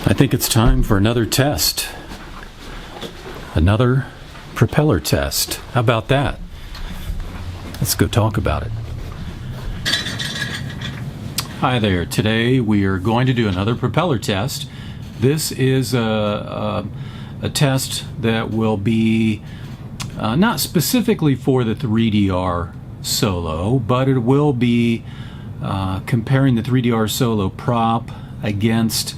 I think it's time for another test. Another propeller test. How about that? Let's go talk about it. Hi there. Today we are going to do another propeller test. This is a test that will be not specifically for the 3DR Solo, but it will be comparing the 3DR Solo prop against,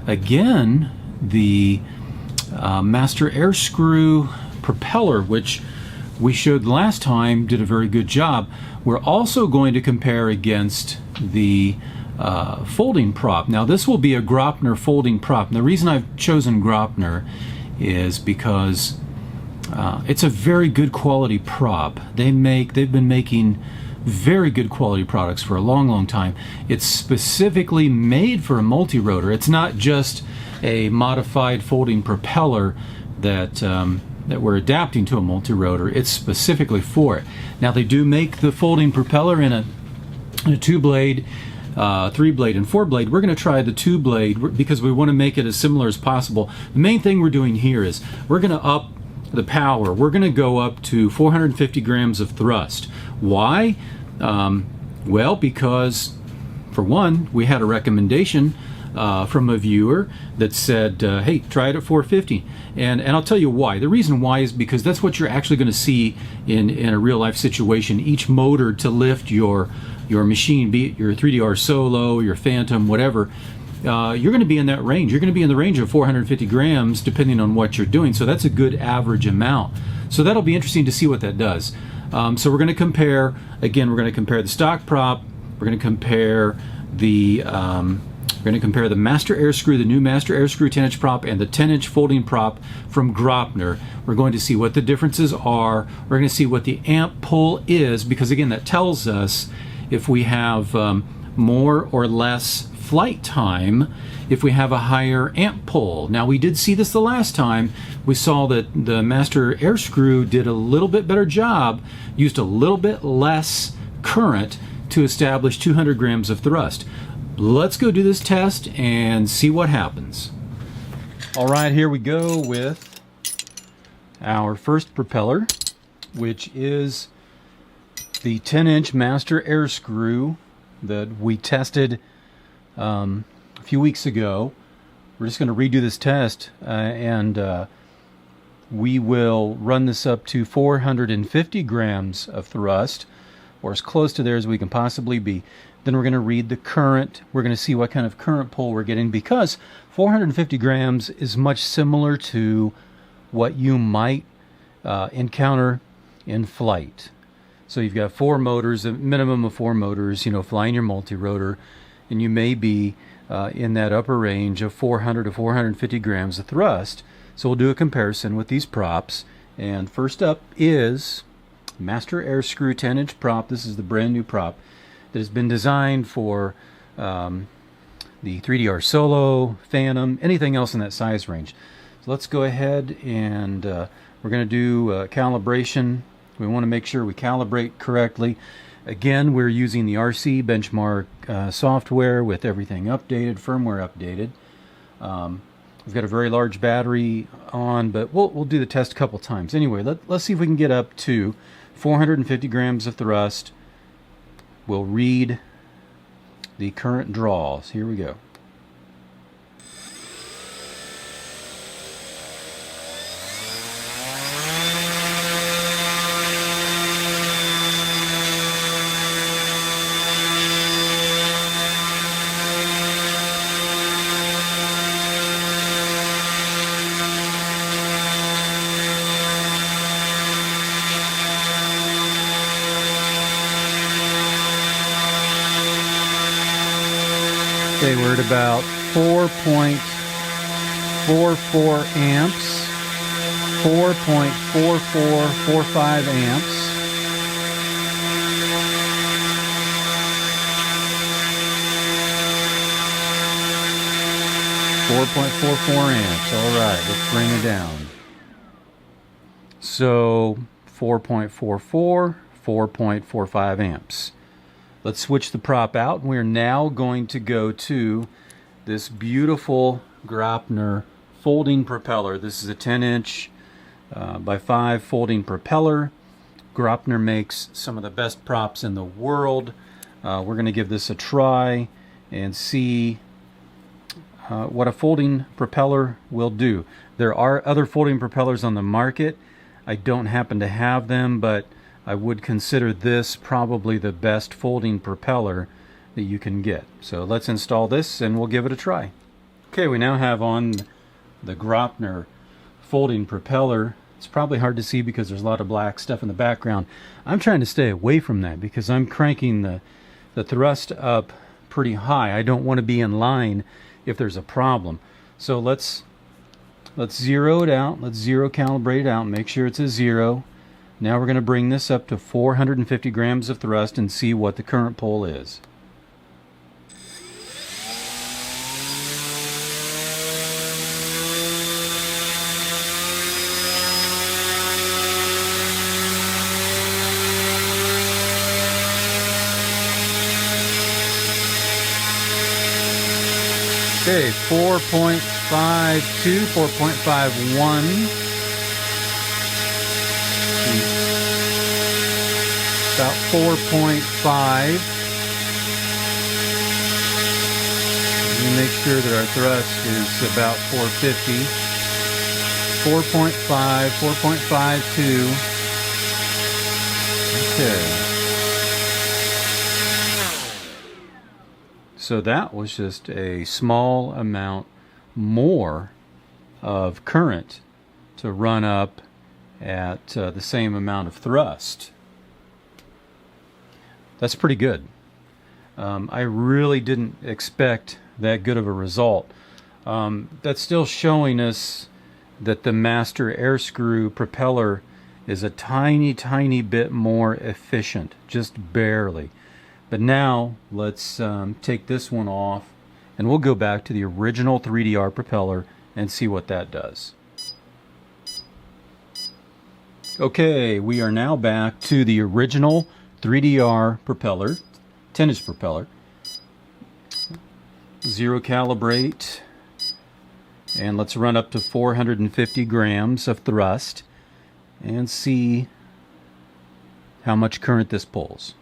again, the Master Airscrew propeller, which we showed last time did a very good job. We're also going to compare against the folding prop. Now this will be a Graupner folding prop. And the reason I've chosen Graupner is because it's a very good quality prop. They've been making very good quality products for a long time. It's specifically made for a multi-rotor. It's not just a modified folding propeller that we're adapting to a multi-rotor. It's specifically for it. Now they do make the folding propeller in a 2-blade, 3-blade, and 4-blade. We're going to try the 2-blade because we want to make it as similar as possible. The main thing we're doing here is we're going to up the power. We're going to go up to 450 grams of thrust. Why? Well, because for one, we had a recommendation from a viewer that said, hey, try it at 450. And I'll tell you why. The reason why is because that's what you're actually going to see in a real life situation. Each motor to lift your machine, be it your 3DR Solo, your Phantom, whatever, you're going to be in that range. You're going to be in the range of 450 grams depending on what you're doing. So that's a good average amount. So that'll be interesting to see what that does. So we're going to compare, again, we're going to compare the stock prop. We're going to compare the Master Airscrew, the new Master Airscrew 10-inch prop, and the 10-inch folding prop from Graupner. We're going to see what the differences are. We're going to see what the amp pull is, because again, that tells us if we have more or less flight time, if we have a higher amp pull. Now we did see this the last time. We saw that the Master Airscrew did a little bit better job, used a little bit less current to establish 200 grams of thrust. Let's go do this test and see what happens. All right, here we go with our first propeller, which is the 10-inch Master Airscrew that we tested a few weeks ago. We're just going to redo this test and we will run this up to 450 grams of thrust, or as close to there as we can possibly be. Then we're going to read the current. We're going to see what kind of current pull we're getting, because 450 grams is much similar to what you might encounter in flight. So you've got 4 motors, a minimum of 4 motors, flying your multi-rotor, and you may be in that upper range of 400 to 450 grams of thrust. So we'll do a comparison with these props. And first up is Master Airscrew 10-inch prop. This is the brand new prop that has been designed for the 3DR Solo, Phantom, anything else in that size range. So let's go ahead and we're going to do calibration. We want to make sure we calibrate correctly. Again, we're using the RC benchmark software with everything updated, firmware updated. We've got a very large battery on, but we'll do the test a couple times. Anyway, let's see if we can get up to 450 grams of thrust. We'll read the current draws. Here we go. Okay, we're at about 4.44 amps, 4.4445 amps. .44 amps. All right, let's bring it down. So 4.44, 4.45 amps. Let's switch the prop out. We're now going to go to this beautiful Graupner folding propeller. This is a 10-inch by 5 folding propeller. Graupner makes some of the best props in the world. We're going to give this a try and see what a folding propeller will do. There are other folding propellers on the market. I don't happen to have them, but I would consider this probably the best folding propeller that you can get. So let's install this and we'll give it a try. Okay, we now have on the Graupner folding propeller. It's probably hard to see because there's a lot of black stuff in the background. I'm trying to stay away from that because I'm cranking the thrust up pretty high. I don't want to be in line if there's a problem. So let's zero it out. Let's zero calibrate it out. Make sure it's a 0. Now we're going to bring this up to 450 grams of thrust and see what the current pull is. Okay, 4.52, 4.51. About 4.5. Make sure that our thrust is about 450. 4.5, 4.52. Okay. So that was just a small amount more of current to run up at the same amount of thrust. That's pretty good. I really didn't expect that good of a result. That's still showing us that the Master Air Screw propeller is a tiny bit more efficient, just barely. But now let's take this one off and we'll go back to the original 3DR propeller and see what that does. Okay, we are now back to the original 3DR propeller, 10-inch propeller. Zero calibrate, and let's run up to 450 grams of thrust and see how much current this pulls.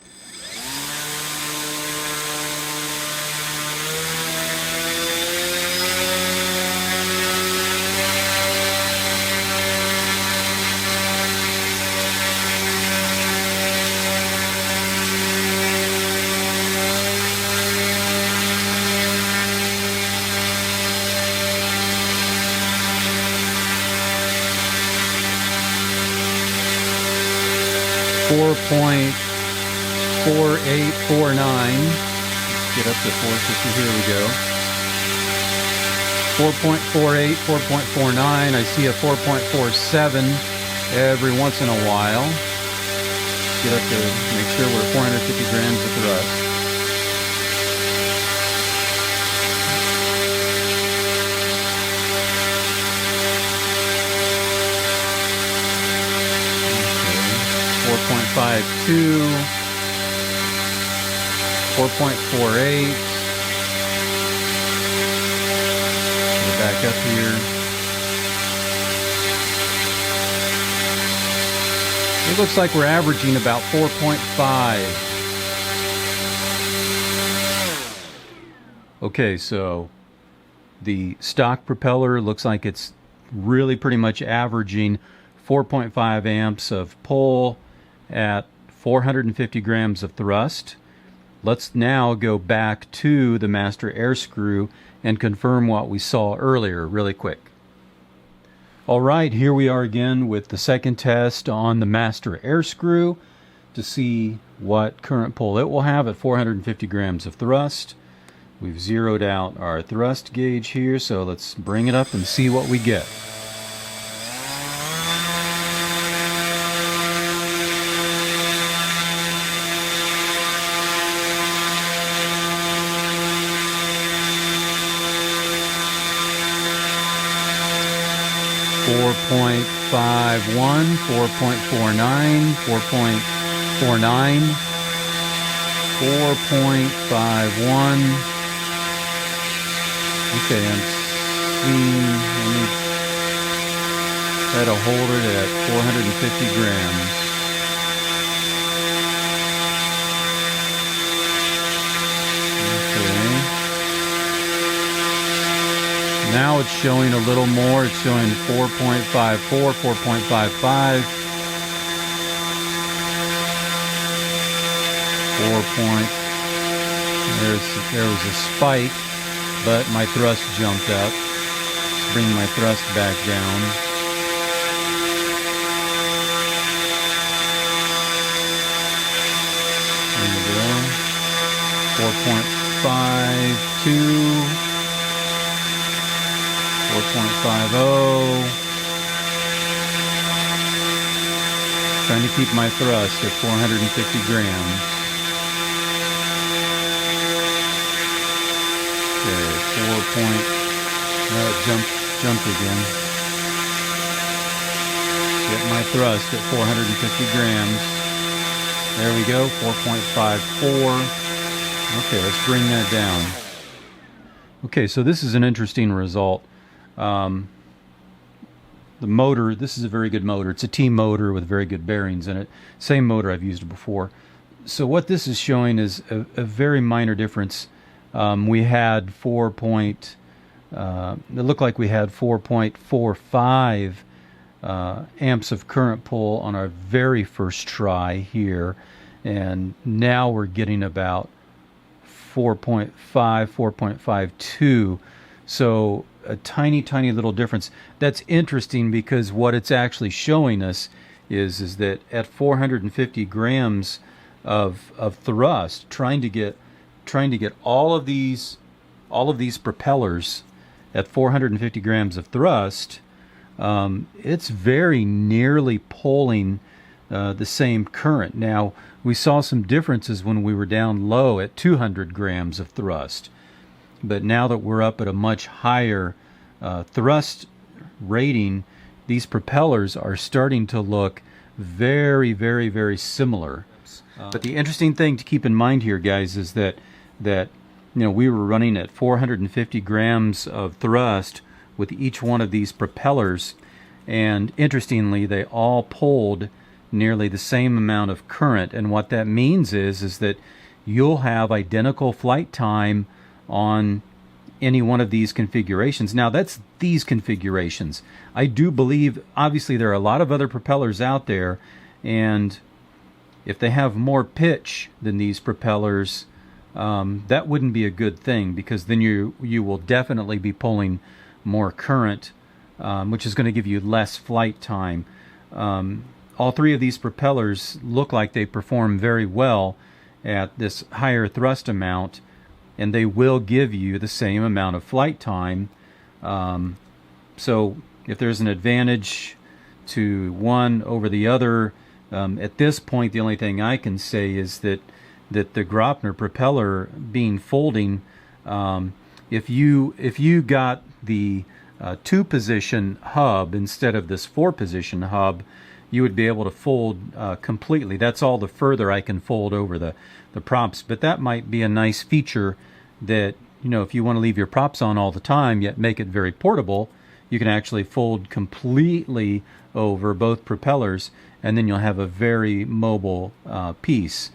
.4849. Get up to 450. Here we go. 4.48, 4.49. I see a 4.47 every once in a while. Get up to make sure we're 450 grams of thrust. Okay. 4.52. 4.48. Get back up here. It looks like we're averaging about 4.5. Okay, so the stock propeller looks like it's really pretty much averaging 4.5 amps of pull at 450 grams of thrust. Let's now go back to the Master Air Screw and confirm what we saw earlier really quick. All right, here we are again with the second test on the Master Air Screw to see what current pull it will have at 450 grams of thrust. We've zeroed out our thrust gauge here, so let's bring it up and see what we get. .51, 4.49, 4.49, 4.51. Okay, I'm Let me try to hold it at 450 grams. Okay. Now it's showing a little more. It's showing 4.54, 4.55. 4 point. There was a spike, but my thrust jumped up. Let's bring my thrust back down. There we go. 4.52. 4.50. Trying to keep my thrust at 450 grams. Okay, 4 point. No, it jumped again. Get my thrust at 450 grams. There we go, 4.54. Okay, let's bring that down. Okay, so this is an interesting result. The motor, this is a very good motor. It's a T motor with very good bearings in it. Same motor, I've used it before. So what this is showing is a very minor difference. We had it looked like we had 4.45 amps of current pull on our very first try here, and now we're getting about 4.5, 4.52. So a tiny little difference. That's interesting because what it's actually showing us is that at 450 grams of thrust, trying to get all of these propellers at 450 grams of thrust, it's very nearly pulling the same current. Now, we saw some differences when we were down low at 200 grams of thrust, but now that we're up at a much higher thrust rating, these propellers are starting to look very, very, very similar. But the interesting thing to keep in mind here, guys, is that we were running at 450 grams of thrust with each one of these propellers, and interestingly, they all pulled nearly the same amount of current. And what that means is that you'll have identical flight time on any one of these configurations. Now, that's these configurations. I do believe, obviously, there are a lot of other propellers out there, and if they have more pitch than these propellers, that wouldn't be a good thing, because then you will definitely be pulling more current, which is going to give you less flight time. All three of these propellers look like they perform very well at this higher thrust amount, and they will give you the same amount of flight time. So if there's an advantage to one over the other, at this point the only thing I can say is that the Graupner propeller being folding, if you got the 2-position hub instead of this 4-position hub, you would be able to fold completely. That's all the further I can fold over the props. But that might be a nice feature that, if you want to leave your props on all the time, yet make it very portable, you can actually fold completely over both propellers, and then you'll have a very mobile piece.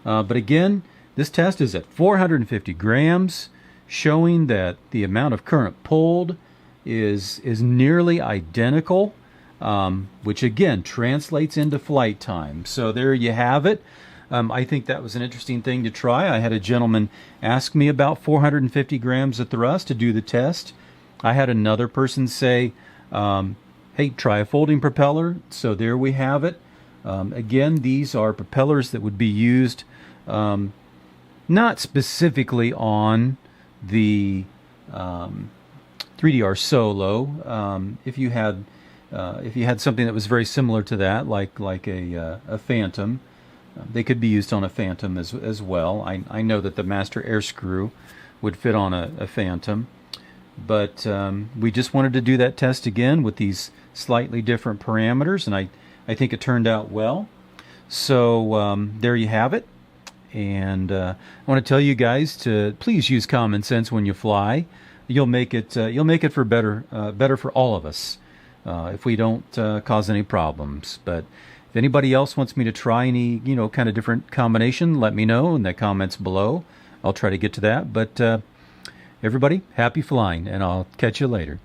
But again, this test is at 450 grams, showing that the amount of current pulled is nearly identical, which again translates into flight time. So there you have it. I think that was an interesting thing to try. I had a gentleman ask me about 450 grams of thrust to do the test. I had another person say, hey, try a folding propeller. So there we have it. Again, these are propellers that would be used not specifically on the 3DR Solo. If you had something that was very similar to that, like a Phantom, they could be used on a Phantom as well. I know that the Master Air Screw would fit on a Phantom, but we just wanted to do that test again with these slightly different parameters, and I think it turned out well. So there you have it. And I want to tell you guys to please use common sense when you fly. you'll make it for better for all of us if we don't cause any problems. But if anybody else wants me to try any kind of different combination, let me know in the comments below. I'll try to get to that. But everybody, happy flying, and I'll catch you later.